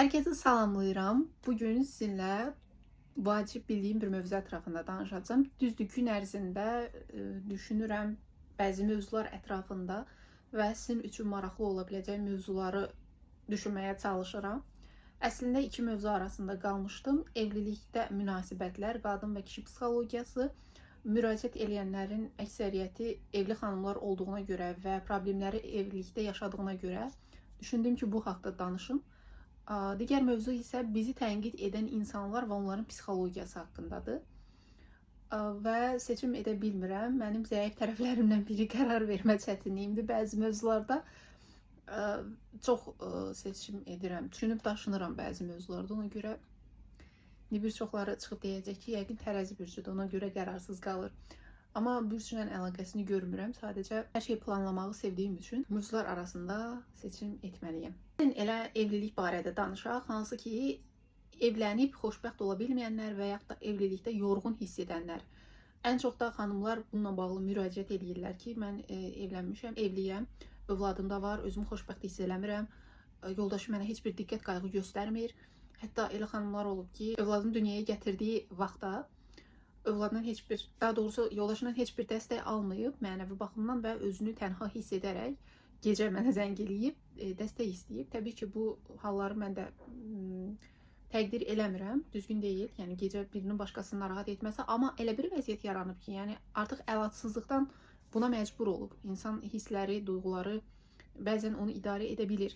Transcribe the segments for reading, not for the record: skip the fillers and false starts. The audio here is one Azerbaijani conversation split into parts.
Herkese salamlayıram. Bugün sizinlə vacib bildiyim bir mövzu ətrafında danışacağım. Düzdür, gün ərzində düşünürəm bəzi mövzular ətrafında və sizin üçün maraqlı ola biləcək mövzuları düşünməyə çalışıram. Əslində iki mövzu arasında qalmışdım. Evlilikdə münasibətlər, qadın və kişi psixologiyası. Müraciət edənlərin əksəriyyəti evli xanımlar olduğuna görə və problemləri evlilikdə yaşadığına görə düşündüm ki, bu haqqda danışım. Digər mövzu isə bizi tənqid edən insanlar və onların psixologiyası haqqındadır. Və seçim edə bilmirəm. Mənim zəif tərəflərimdən biri qərar vermə çətinliyimdir. Bəzi mövzularda çox seçim edirəm. Düşünüb daşınıram bəzi mövzularda. Ona görə bir çoxları çıxıb deyəcək ki, yəqin tərəzi bürcüdür, ona görə qərarsız qalır. Amma bürclə əlaqəsini görmürəm. Sadəcə hər şey planlamağı sevdiyim üçün mövzular arasında seçim etməliyəm. Elə evlilik barədə danışaq, hansı ki, evlənib xoşbəxt ola bilməyənlər və yaxud da evlilikdə yorğun hiss edənlər. Ən çox da xanımlar bununla bağlı müraciət edirlər ki, mən evlənmişəm, evliyəm, övladım da var, özümü xoşbəxt hiss eləmirəm, yoldaşım mənə heç bir diqqət qayğı göstərmir. Hətta elə xanımlar olub ki, övladını dünyaya gətirdiyi vaxtda övladından daha doğrusu yoldaşından heç bir dəstək almayıb mənəvi baxımdan və özünü tənha hiss edərək gecə mənə zəng eləyib, dəstək istəyib. Təbii ki, bu halları mən də təqdir eləmirəm, düzgün deyil. Yəni gecə birinin başqasını narahat etməsə, amma elə bir vəziyyət yaranıb ki, yəni artıq əlacsızlıqdan buna məcbur olub. İnsan hissləri, duyğuları bəzən onu idarə edə bilir.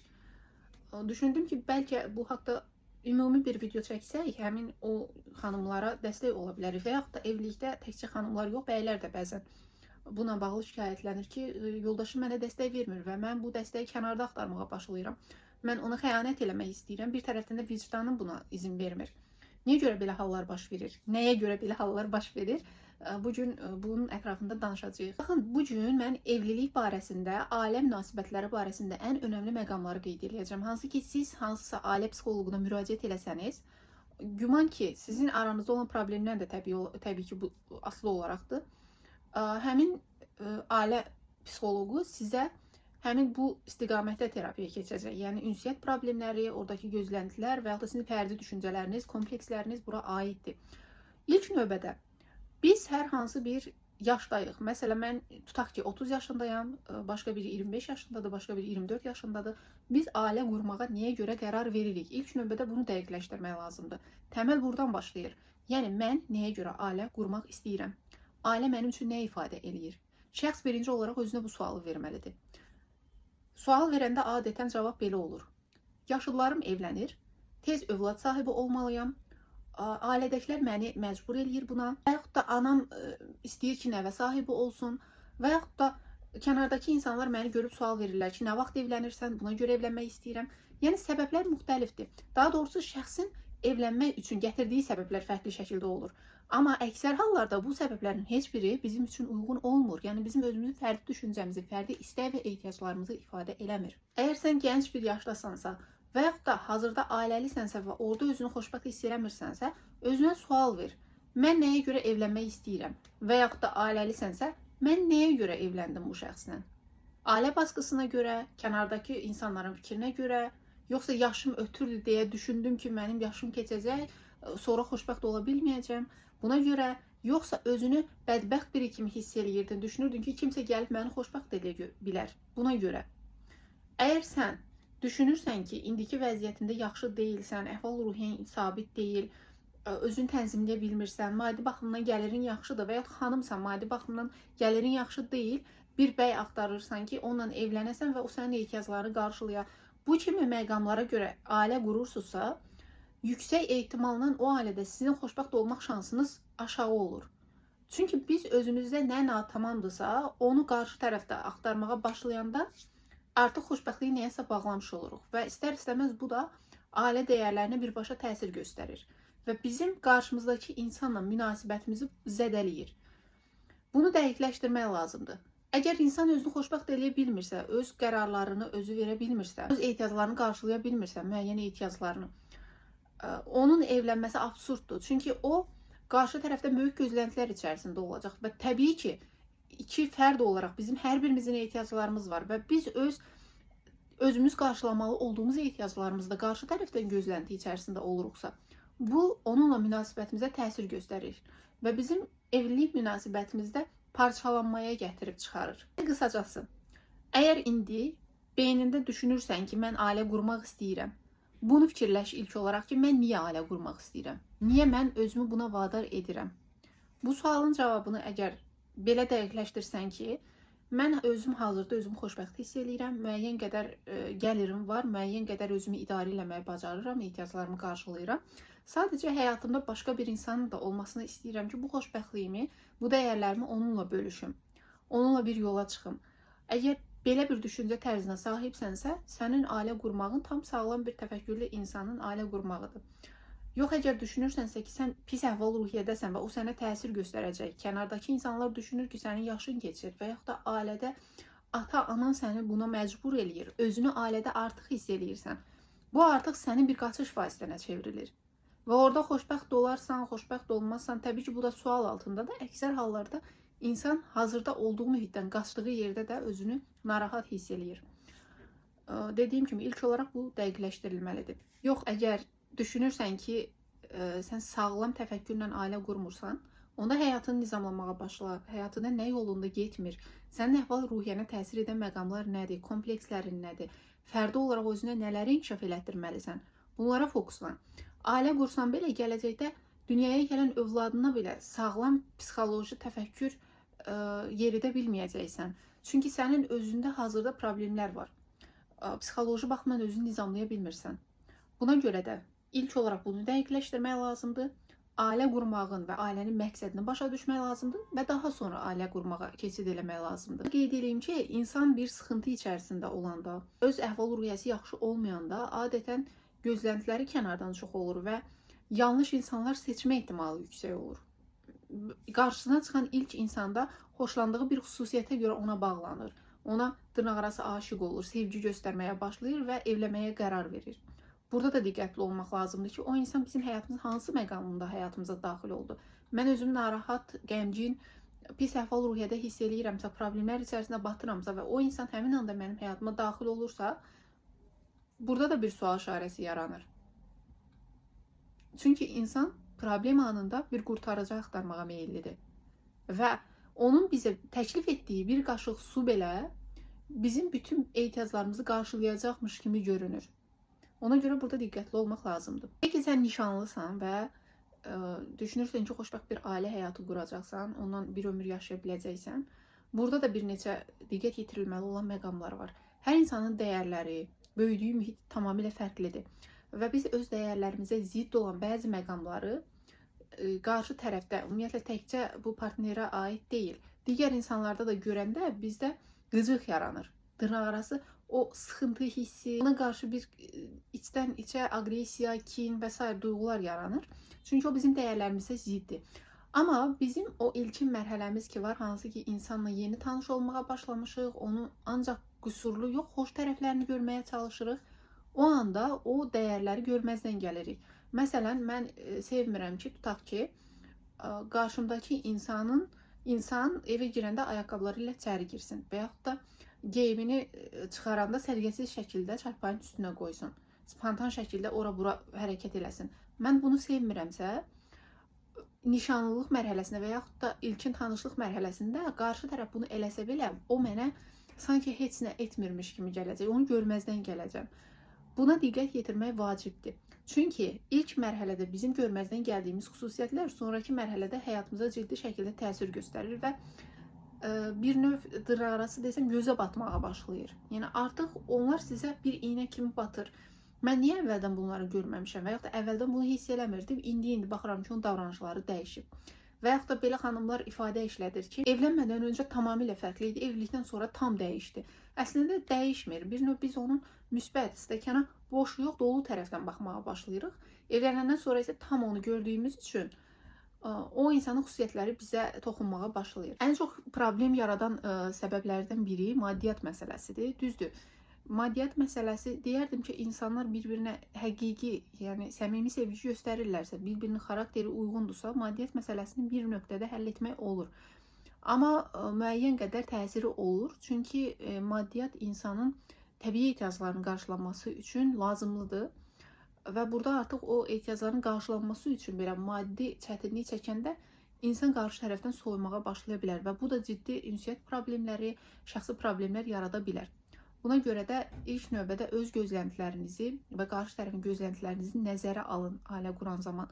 Düşündüm ki, bəlkə bu haqqda ümumi bir video çəksək, həmin o xanımlara dəstək ola bilər və yaxud da evlilikdə təkcə xanımlar yox, bəylər də bəzən buna bağlı şikayətlənir ki, yoldaşım mənə dəstək vermir və mən bu dəstəyi kənarda axtarmağa başlayıram. Mən ona xəyanət eləmək istəyirəm. Bir tərəfdən də vicdanım buna izin vermir. Niyə görə belə hallar baş verir? Nəyə görə belə hallar baş verir? Bugün bunun ətrafında danışacağıq. Baxın, bugün mən evlilik barəsində, ailə münasibətləri barəsində ən önəmli məqamları qeyd edəcəm. Hansı ki, siz hansısa ailə psixoloquna müraciət eləsəniz, güman ki, sizin aranızda olan problemlər də təbii ki, bu asılı olaraqdır. Həmin ailə psixoloqu sizə həmin bu istiqamətdə terapiya keçəcək. Yəni ünsiyyət problemləri, oradakı gözləntilər və yaxud da sizin fərdi düşüncələriniz, kompleksləriniz bura aiddir. İlk növbədə biz hər hansı bir yaşdayıq. Məsələn, mən tutaq ki, 30 yaşındayam, başqa biri 25 yaşındadır, başqa biri 24 yaşındadır. Biz ailə qurmağa niyə görə qərar veririk? İlk növbədə bunu dəqiqləşdirmək lazımdır. Təməl buradan başlayır. Yəni, mən nəyə görə ailə qurmaq istəyirəm? Ailə mənim üçün nə ifadə eləyir? Şəxs birinci olaraq özünə bu sualı verməlidir. Sual verəndə adətən cavab belə olur. Yaşlılarım evlənir, tez övlad sahibi olmalıyam, ailədəkilər məni məcbur eləyir buna və yaxud da anam istəyir ki, nəvə sahibi olsun və yaxud da kənardakı insanlar məni görüb sual verirlər ki, nə vaxt evlənirsən, buna görə evlənmək istəyirəm. Yəni, səbəblər müxtəlifdir. Daha doğrusu, şəxsin evlənmək üçün gətirdiyi səbəblər fərqli şəkildə olur. Amma əksər hallarda bu səbəblərin heç biri bizim üçün uyğun olmur. Yəni, bizim özümüzün fərdi düşüncəmizi, fərdi istək və ehtiyaclarımızı ifadə eləmir. Əgər sən gənc bir yaşdasansa və yaxud da hazırda ailəlisənsə və orada özünü xoşbəxt hiss eləmirsənsə, özünə sual ver. Mən nəyə görə evlənmək istəyirəm? Və yaxud da ailəlisənsə, mən nəyə görə evləndim bu şəxslə? Ailə baskısına görə, kənardakı insanların fikrinə görə, yoxsa yaşım ötürdü deyə düşündüm ki, mənim yaşım keçəcək, sonra xoşbəxt ola bilməyəcəm. Buna görə, yoxsa özünü bədbəxt biri kimi hiss eləyirdin, düşünürdün ki, kimsə gəlib məni xoşbəxt edə bilər. Buna görə, əgər sən düşünürsən ki, indiki vəziyyətində yaxşı deyilsən, əhval-ruhiyyə sabit deyil, özünü tənzimləyə bilmirsən, maddi baxımdan gəlirin yaxşıdır və ya xanımsan, maddi baxımdan gəlirin yaxşı deyil, bir bəy axtarırsan ki, onunla evlənəsən və o sənin ehtiyaclarını qarşılaya. Bu kimi məqamlara görə ailə qurursunuzsa, yüksək ehtimalla o ailədə sizin xoşbəxt olmaq şansınız aşağı olur. Çünki biz özümüzdə nə natamamdırsa, onu qarşı tərəfdə axtarmağa başlayanda artıq xoşbəxtliyi nəyəsə bağlamış oluruq və istər-istəməz bu da ailə dəyərlərinə birbaşa təsir göstərir və bizim qarşımızdakı insanla münasibətimizi zədələyir. Bunu dəqiqləşdirmək lazımdır. Əgər insan özünü xoşbəxt eləyə bilmirsə, öz qərarlarını özü verə bilmirsə, öz ehtiyaclarını qarşılaya bilmirsə, müəyyən ehtiyaclarını, onun evlənməsi absurddur. Çünki o, qarşı tərəfdə böyük gözləntilər içərisində olacaq və təbii ki, iki fərd olaraq bizim hər birimizin ehtiyaclarımız var və biz öz özümüz qarşılamalı olduğumuz ehtiyaclarımızda qarşı tərəfdən gözlənti içərisində oluruqsa, bu onunla münasibətimizə təsir göstərir və bizim evlilik münasibətimizdə parçalanmaya gətirib çıxarır. Qısacası, əgər indi beynində düşünürsən ki, mən ailə qurmaq istəyirəm, bunu fikirləş ilk olaraq ki, mən niyə ailə qurmaq istəyirəm? Niyə mən özümü buna vadar edirəm? Bu sualın cavabını əgər belə dəqiqləşdirsən ki, mən özüm hazırda özümü xoşbəxt hiss edirəm, müəyyən qədər gəlirim var, müəyyən qədər özümü idarə etməyi bacarıram, ehtiyaclarımı qarşılayıram. Sadəcə həyatımda başqa bir insanın da olmasını istəyirəm ki, bu xoşbəxtliyimi, bu dəyərlərimi onunla bölüşüm, onunla bir yola çıxım. Əgər belə bir düşüncə tərzinə sahibsənsə, sənin ailə qurmağın tam sağlam bir təfəkkürlü insanın ailə qurmağıdır. Yox, əgər düşünürsənsə ki, sən pis əhval-ruhiyyədəsən və o sənə təsir göstərəcək, kənardakı insanlar düşünür ki, sənin yaşın keçir və yaxud da ailədə ata-anan səni buna məcbur eləyir, özünü ailədə artıq hiss eləyirsən, bu artıq sənin bir qaçış vasitənə çevrilir. Və orada xoşbəxt olarsan, xoşbəxt olmazsan, təbii ki, bu da sual altındadır. Əksər hallarda insan hazırda olduğu mühitdən qaçdığı yerdə də özünü narahat hiss eləyir. Dediyim kimi, ilk olaraq bu dəqiqləşdirilməlidir. Yox, əgər düşünürsən ki, sən sağlam təfəkkürlə ailə qurmursan, onda həyatını nizamlamağa başla, həyatında nə yolunda getmir, sənin əhval-ruhiyyənə təsir edən məqamlar nədir, komplekslərin nədir, fərdi olaraq özünə nələri inkişaf elətdirməlisən, bunlara fokuslan. Ailə qursan belə gələcəkdə dünyaya gələn övladına belə sağlam psixoloji təfəkkür yeridə bilməyəcəksən. Çünki sənin özündə hazırda problemlər var. Psixoloji baxımdan özünü nizamlaya bilmirsən. Buna görə də İlk olaraq bunu dəqiqləşdirmək lazımdır. Ailə qurmağın və ailənin məqsədini başa düşmək lazımdır və daha sonra ailə qurmağa keçid eləmək lazımdır. Qeyd edeyim ki, insan bir sıxıntı içərisində olanda, öz əhval-ruhiyyəsi yaxşı olmayanda adətən gözləntiləri kənardan çox olur və yanlış insanlar seçmə ehtimalı yüksək olur. Qarşısına çıxan ilk insanda xoşlandığı bir xüsusiyyətə görə ona bağlanır. Ona dırnaqarası aşiq olur, sevgi göstərməyə başlayır və evlənməyə qərar verir. Burada da diqqətli olmaq lazımdır ki, o insan bizim həyatımızın hansı məqamında həyatımıza daxil oldu. Mən özümü narahat, qəmgin, pis əhval-ruhiyyədə hiss eləyirəmsə, problemlər içərisində batıramsa və o insan həmin anda mənim həyatıma daxil olursa, burada da bir sual işarəsi yaranır. Çünki insan problem anında bir qurtarıcı axtarmağa meyillidir. Və onun bizə təklif etdiyi bir qaşıq su belə bizim bütün ehtiyaclarımızı qarşılayacaqmış kimi görünür. Ona görə burada diqqətli olmaq lazımdır. Peki sən nişanlısan və düşünürsən ki, xoşbəxt bir ailə həyatı quracaqsan, ondan bir ömür yaşaya biləcəksən. Burada da bir neçə diqqət yetirilməli olan məqamlar var. Hər insanın dəyərləri, böyüdüyü mühit tamamilə fərqlidir. Və biz öz dəyərlərimizə zidd olan bəzi məqamları qarşı tərəfdə, ümumiyyətlə təkcə bu partnerə aid deyil, digər insanlarda da görəndə bizdə qıcıq yaranır. Dırnaqarası o sıxıntı hissi, ona qarşı bir içdən içə aqressiya, kin və s. duyğular yaranır. Çünki o bizim dəyərlərimizə ziddir. Amma bizim o ilkin mərhələmiz ki var, hansı ki insanla yeni tanış olmağa başlamışıq, onu ancaq qüsurlu yox, xoş tərəflərini görməyə çalışırıq. O anda o dəyərləri görməzdən gəlirik. Məsələn, mən sevmirəm ki, tutaq ki, qarşımdakı insan evə girəndə ayaqqabıları ilə içəri girsin və yaxud da geyimini çıxaranda səliqəsiz şəkildə çarpayının üstünə qoysun. Spontan şəkildə ora-bura hərəkət eləsin. Mən bunu sevmirəmsə, nişanlılıq mərhələsində və yaxud da ilkin tanışlıq mərhələsində qarşı tərəf bunu eləsə belə, o mənə sanki heç nə etmirmiş kimi gələcək, onu görməzdən gələcəm. Buna diqqət yetirmək vacibdir. Çünki ilk mərhələdə bizim görməzdən gəldiyimiz xüsusiyyətlər sonraki mərhələdə həyatımıza ciddi şəkildə təsir göstərir və bir növ dırnaqarası desəm gözə batmağa başlayır. Yəni artıq onlar sizə bir iynə kimi batır. Mən niyə əvvəldən bunları görməmişəm və yaxud da əvvəldən bunu hiss eləmirdim, indi baxıram ki, onun davranışları dəyişib. Və yaxud da belə xanımlar ifadə işlədir ki, evlənmədən öncə tamamilə fərqli idi, evlilikdən sonra tam dəyişdi. Əslində dəyişmir. Bir növ biz onun müsbət, stəkana boş yox, dolu tərəfdən baxmağa başlayırıq. Evlənəndən sonra isə tam onu gördüyümüz üçün o insanın xüsusiyyətləri bizə toxunmağa başlayır. Ən çox problem yaradan səbəblərdən biri maddiyyat məsələsidir. Düzdür, maddiyyat məsələsi deyərdim ki, insanlar bir-birinə həqiqi, yəni səmimi sevgi göstərirlərsə, bir-birinin xarakteri uyğundursa, maddiyyat məsələsini bir nöqtədə həll etmək olur. Amma müəyyən qədər təsiri olur. Çünki maddiyyat insanın təbii ehtiyaclarının qarşılanması üçün lazımlıdır. Və burada artıq o ehtiyacların qarşılanması üçün belə maddi çətinlik çəkəndə insan qarşı tərəfdən soyumağa başlaya bilər və bu da ciddi ünsiyyət problemləri, şəxsi problemlər yarada bilər. Buna görə də ilk növbədə öz gözləntilərinizi və qarşı tərəfin gözləntilərinizi nəzərə alın ailə quran zaman.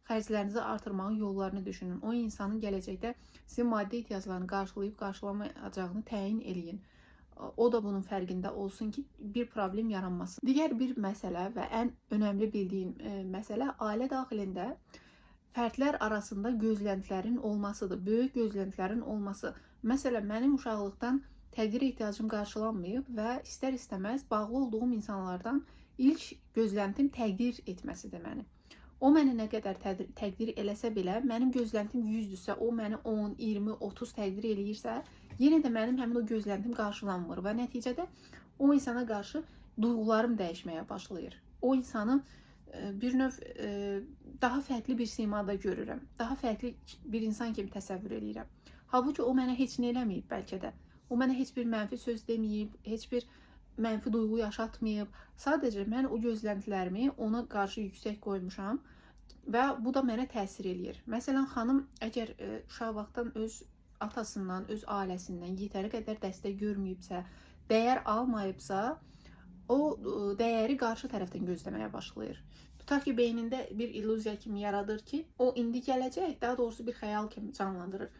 Xərclərinizi artırmağın yollarını düşünün. O insanın gələcəkdə sizin maddi ehtiyaclarını qarşılayıb qarşılamayacağını təyin eləyin. O da bunun fərqində olsun ki, bir problem yaranmasın. Digər bir məsələ və ən önəmli bildiyim məsələ ailə daxilində fərdlər arasında gözləntilərin olmasıdır. Böyük gözləntilərin olması. Məsələn, mənim uşaqlıqdan təqdir ehtiyacım qarşılanmayıb və istər-istəməz bağlı olduğum insanlardan ilk gözləntim təqdir etməsidir məni. O məni nə qədər təqdir eləsə belə, mənim gözləntim 100-dürsə, o məni 10, 20, 30 təqdir eləyirsə, yenə də mənim həmin o gözləntim qarşılanmır və nəticədə o insana qarşı duyğularım dəyişməyə başlayır. O insanı bir növ daha fərqli bir simada görürəm. Daha fərqli bir insan kimi təsəvvür edirəm. Halbuki o mənə heç nə eləməyib bəlkə də. O mənə heç bir mənfi söz deməyib, heç bir mənfi duyğu yaşatmayıb. Sadəcə mən o gözləntilərimi ona qarşı yüksək qoymuşam və bu da mənə təsir eləyir. Məsələn, xanım əgər uşaq vaxtdan öz atasından, öz ailəsindən yetəri qədər dəstək görməyibsə, dəyər almayıbsa, o dəyəri qarşı tərəfdən gözləməyə başlayır. Tutaq ki, beynində bir illüziya kimi yaradır ki, o indi gələcək, daha doğrusu bir xəyal kimi canlandırır.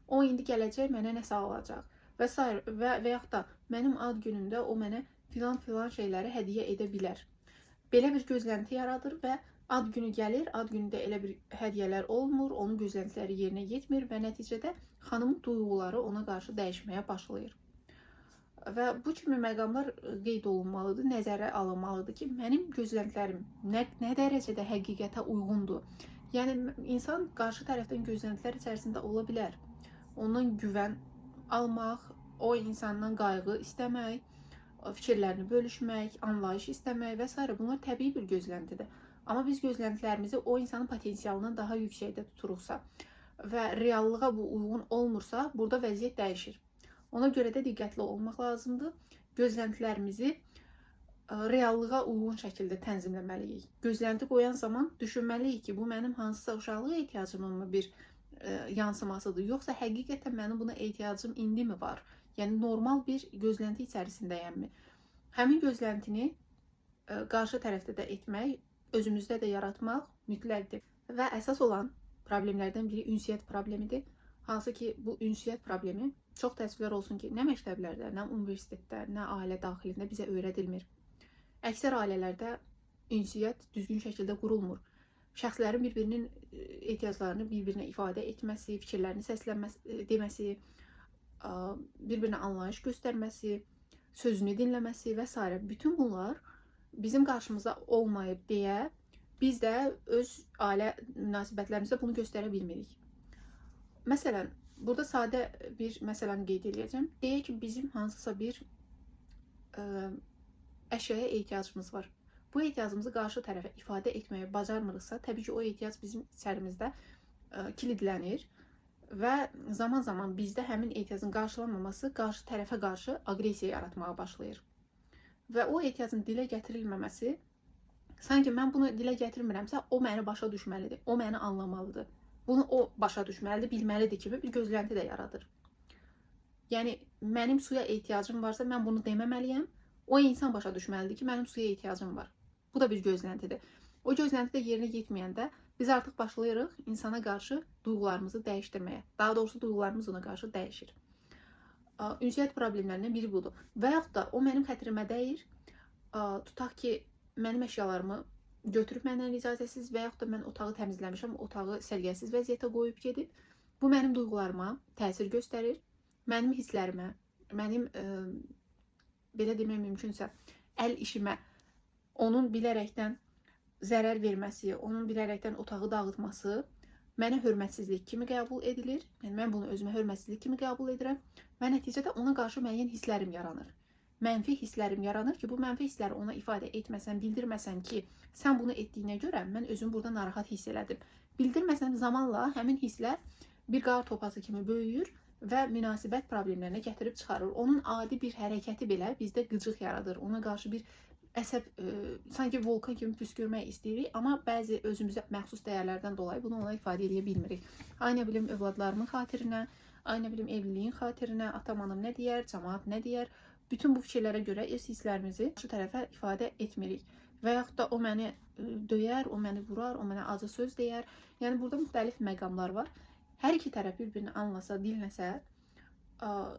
O indi gələcək, mənə nəsə alacaq və s. və yaxud da mənim ad günümdə o mənə filan şeyləri hədiyyə edə bilər. Belə bir gözlənti yaradır və ad günü gəlir, ad günündə elə bir hədiyyələr olmur, onun gözləntiləri yerinə yetmir və nəticədə xanımın duyğuları ona qarşı dəyişməyə başlayır. Və bu kimi məqamlar qeyd olunmalıdır, nəzərə alınmalıdır ki, mənim gözləntilərim nə dərəcədə həqiqətə uyğundur. Yəni, insan qarşı tərəfdən gözləntilər içərisində ola bilər. Ondan güvən almaq, o insandan qayğı istəmək, fikirlərini bölüşmək, anlayış istəmək və s. Bunlar təbii bir gözləntidir. Amma biz gözləntilərimizi o insanın potensialından daha yüksəkdə tuturuqsa və reallığa bu uyğun olmursa, burada vəziyyət dəyişir. Ona görə də diqqətli olmaq lazımdır. Gözləntilərimizi reallığa uyğun şəkildə tənzimləməliyik. Gözlənti qoyan zaman düşünməliyik ki, bu mənim hansısa uşaqlıq ehtiyacımın bir yansımasıdır, yoxsa həqiqətən mənim buna ehtiyacım indi mi var? Yəni, normal bir gözlənti içərisindəyəmmi? Həmin gözləntini qarşı tərəfdə də etmək, özümüzdə də yaratmaq mütləqdir. Və əsas olan problemlərdən biri ünsiyyət problemidir. Hansı ki, bu ünsiyyət problemi çox təəssüflər olsun ki, nə məktəblərdə, nə universitetdə, nə ailə daxilində bizə öyrədilmir. Əksər ailələrdə ünsiyyət düzgün şəkildə qurulmur. Şəxslərin bir-birinin ehtiyaclarını bir-birinə ifadə etməsi, fikirlərini deməsi, bir-birinə anlayış göstərməsi, sözünü dinləməsi və s. Bütün bunlar bizim qarşımıza olmayıb deyə biz də öz ailə münasibətlərimizdə bunu göstərə bilmirik. Məsələn, burada sadə bir məsələni qeyd edəcəm. Deyək ki, bizim hansısa bir əşyaya ehtiyacımız var. Bu ehtiyacımızı qarşı tərəfə ifadə etməyə bacarmırıqsa, təbii ki, o ehtiyac bizim içərimizdə kilidlənir və zaman-zaman bizdə həmin ehtiyacın qarşılanmaması qarşı tərəfə qarşı aqressiya yaratmağa başlayır. Və o ehtiyacın dilə gətirilməməsi, sanki mən bunu dilə gətirmirəmsə, o məni başa düşməlidir, o məni anlamalıdır. Bunu o başa düşməlidir, bilməlidir kimi bir gözlənti də yaradır. Yəni, mənim suya ehtiyacım varsa, mən bunu deməməliyəm. O insan başa düşməlidir ki, mənim suya ehtiyacım var. Bu da bir gözləntidir. O gözlənti də yerinə yetməyəndə biz artıq başlayırıq insana qarşı duyğularımızı dəyişdirməyə. Daha doğrusu duyğularımız ona qarşı dəyişir. Ünsiyyət problemlərindən biri budur. Və yaxud da o mənim xətrimə dəyir. Tutaq ki, mənim əşyalarımı götürüb məndən icazəsiz və yaxud da mən otağı təmizləmişəm, otağı səliqəsiz vəziyyətə qoyub gedib. Bu mənim duyğularıma təsir göstərir. Mənim hisslərimə, mənim belə demək mümkünsə, əl işimə onun bilərəkdən zərər verməsi, onun bilərəkdən otağı dağıtması mənə hörmətsizlik kimi qəbul edilir. Yəni, mən bunu özümə hörmətsizlik kimi qəbul edirəm və nəticədə ona qarşı müəyyən hisslərim yaranır. Mənfi hisslərim yaranır ki, bu mənfi hissləri ona ifadə etməsən, bildirməsən ki, sən bunu etdiyinə görə mən özümü burada narahat hiss elədim. Bildirməsən zamanla həmin hisslər bir qar topası kimi böyüyür və münasibət problemlərinə gətirib çıxarır. Onun adi bir hərəkəti belə bizdə qıcıq yaradır. Ona qarşı bir əsəb, sanki volkan kimi püskürmək istəyirik, amma bəzi özümüzə məxsus dəyərlərdən dolayı bunu ona ifadə edə bilmirik. Ay nə bilim övladlarımın xatirinə, ay nə bilim evliliyin xatirinə, atam anam nə deyər, cəmaət nə deyər, bütün bu fikirlərə görə öz hisslərimizi şu tərəfə ifadə etmirik. Və yaxud da o məni döyər, o məni vurar, o mənə acı söz deyər. Yəni burada müxtəlif məqamlar var. Hər iki tərəf bir-birini anlasa, dinləsə,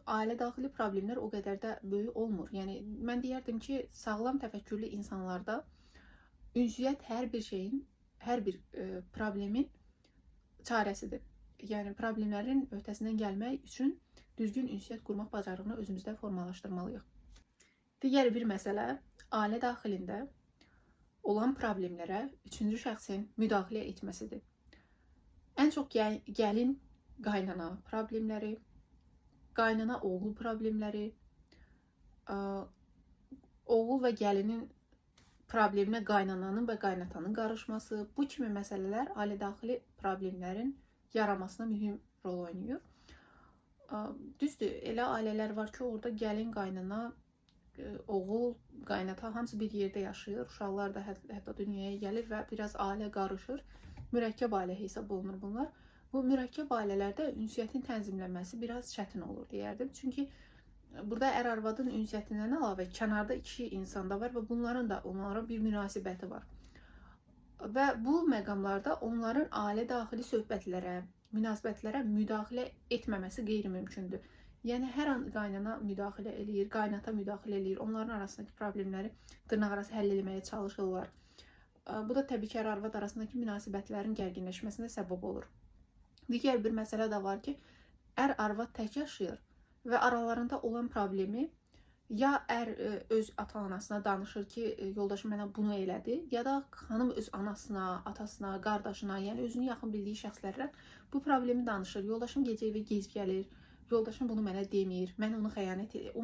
ailə daxili problemlər o qədər də böyük olmur. Yəni mən deyərdim ki, sağlam təfəkkürlü insanlarda ünsiyyət hər bir şeyin, hər bir problemin çarəsidir. Yəni problemlərin öhdəsindən gəlmək üçün düzgün ünsiyyət qurmaq bacarığını özümüzdə formalaşdırmalıyıq. Digər bir məsələ ailə daxilində olan problemlərə üçüncü şəxsin müdaxilə etməsidir. Ən çox gəlin qaynana problemləri, qaynana oğul problemləri, oğul və gəlinin probleminə qaynananın və qaynatanın qarışması, bu kimi məsələlər ailə daxili problemlərin yaranmasına mühüm rol oynayır. Düzdür, elə ailələr var ki, orada gəlin, qaynana, oğul, qaynata hamısı bir yerdə yaşayır. Uşaqlar da hətta dünyaya gəlir və biraz ailə qarışır. Mürəkkəb ailə hesab olunur bunlar. Bu mürəkkəb ailələrdə ünsiyyətin tənzimlənməsi biraz çətin olur deyərdim. Çünki burada ər-arvadın ünsiyyətindən əlavə kənarda iki insan da var və bunların da onlara bir münasibəti var. Və bu məqamlarda onların ailə daxili söhbətlərə, münasibətlərə müdaxilə etməməsi qeyri-mümkündür. Yəni hər an qaynana müdaxilə eləyir, qaynata müdaxilə eləyir, onların arasındakı problemləri dırnaqarası həll etməyə çalışırlar. Bu da təbii ki, ər-arvad arasındakı münasibətlərin gərginləşməsinə səbəb olur. Digər bir məsələ də var ki, ər-arvad tək yaşayır və aralarında olan problemi ya ər öz ata-anasına danışır ki, yoldaşım mənə bunu elədi, ya da xanım öz anasına, atasına, qardaşına, yəni özünü yaxın bildiyi şəxslərlə bu problemi danışır. Yoldaşım gecə evə gec gəlir, yoldaşım bunu mənə demir, mən o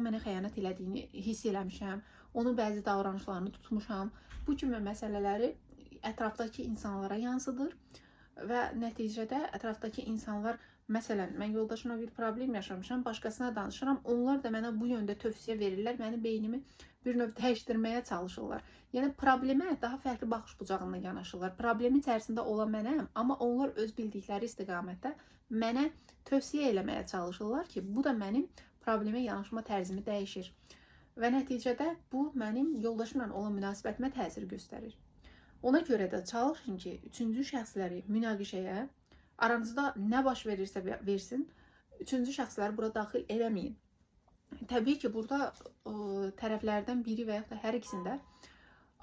mənə xəyanət elədiyini hiss eləmişəm, onun bəzi davranışlarını tutmuşam. Bu kimi məsələləri ətrafdakı insanlara yansıdır və nəticədə ətrafdakı insanlar, məsələn, mən yoldaşımla bir problem yaşamışam, başqasına danışıram, onlar da mənə bu yöndə tövsiyə verirlər, məni beynimi bir növ dəyişdirməyə çalışırlar. Yəni problemə daha fərqli baxış bucağından yanaşırlar. Problemin içərisində olan mənəm, amma onlar öz bildikləri istiqamətdə mənə tövsiyə eləməyə çalışırlar ki, bu da mənim problemə yanaşma tərzimi dəyişir. Və nəticədə bu mənim yoldaşımla olan münasibətimə təsir göstərir. Ona görə də çalışın ki, üçüncü şəxsləri münaqişəyə, aranızda nə baş verirsə versin, üçüncü şəxsləri bura daxil eləməyin. Təbii ki, burada tərəflərdən biri və ya da hər ikisində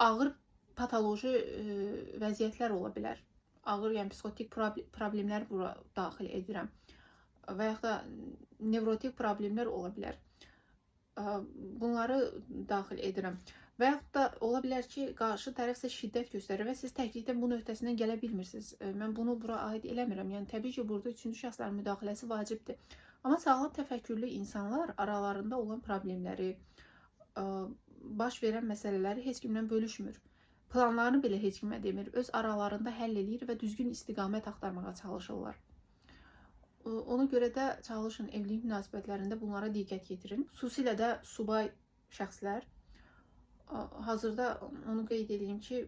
ağır patoloji vəziyyətlər ola bilər. Ağır, yəni psixotik problemlər bura daxil edirəm. Və ya da nevrotik problemlər ola bilər. Bunları daxil edirəm. Və yaxud da ola bilər ki, qarşı tərəf sizə şiddət göstərir və siz təklikdən bunun öhdəsindən gələ bilmirsiniz. Mən bunu bura aid eləmirəm. Yəni təbii ki, burada üçüncü şəxslərin müdaxiləsi vacibdir. Amma sağlam təfəkkürlü insanlar aralarında olan problemləri, baş verən məsələləri heç kimlə bölüşmür. Planlarını belə heç kimə demir. Öz aralarında həll eləyir və düzgün istiqamət axtarmağa çalışırlar. Ona görə də çalışın evlilik münasibətlərində bunlara diqqət yetirin. Xüsusilə də subay şəxslər. Hazırda onu qeyd edeyim ki,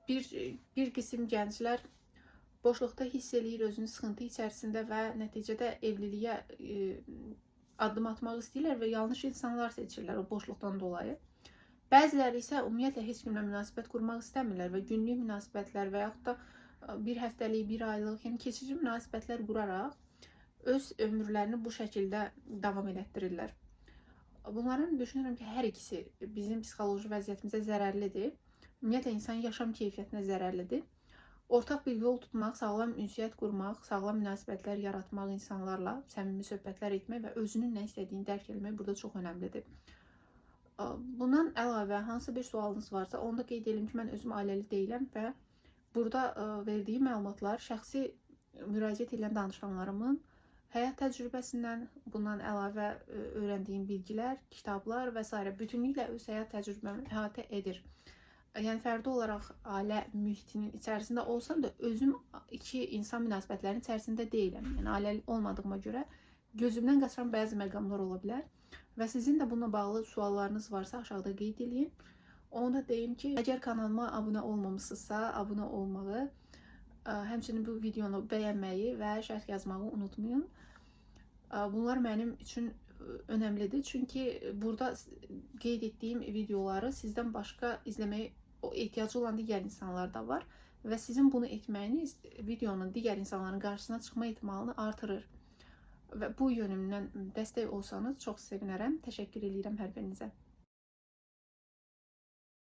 bir qism gənclər boşluqda hiss eləyir özünü sıxıntı içərisində və nəticədə evliliyə addım atmaq istəyirlər və yanlış insanlar seçirlər o boşluqdan dolayı. Bəziləri isə ümumiyyətlə heç kimlə münasibət qurmaq istəmirlər və günlük münasibətlər və yaxud da bir həftəlik, bir aylıq, yəni keçici münasibətlər quraraq öz ömürlərini bu şəkildə davam elətdirirlər. Bunların düşünürəm ki, hər ikisi bizim psixoloji vəziyyətimizə zərərlidir. Ümumiyyətlə, insanın yaşam keyfiyyətinə zərərlidir. Ortaq bir yol tutmaq, sağlam ünsiyyət qurmaq, sağlam münasibətlər yaratmaq insanlarla, səmimi söhbətlər etmək və özünün nə istədiyini dərk etmək burada çox önəmlidir. Bundan əlavə, hansı bir sualınız varsa, onu da qeyd edelim ki, mən özüm ailəli deyiləm və burada verdiyim məlumatlar şəxsi müraciət edən danışanlarımın həyat təcrübəsindən, bundan əlavə öyrəndiyim bilgilər, kitablar və s. bütünlüklə öz həyat təcrübəmi əhatə edir. Yəni fərdi olaraq ailə mühitinin içərisində olsam da özüm iki insan münasibətlərinin içərisində deyiləm. Yəni ailəli olmadığıma görə gözümdən qaçan bəzi məqamlar ola bilər və sizin də bununla bağlı suallarınız varsa aşağıda qeyd edin. Onu da deyim ki, əgər kanalıma abunə olmamısınızsa, abunə olmağı, həmçinin bu videonu bəyənməyi və şərh yazmağı unutmayın. Bunlar mənim üçün önəmlidir. Çünki burada qeyd etdiyim videoları sizdən başqa izləməyə ehtiyacı olan digər insanlar da var və sizin bunu etməyiniz videonun digər insanların qarşısına çıxma ehtimalını artırır. Və bu yönümdən dəstək olsanız çox sevinərəm. Təşəkkür edirəm hər birinizə.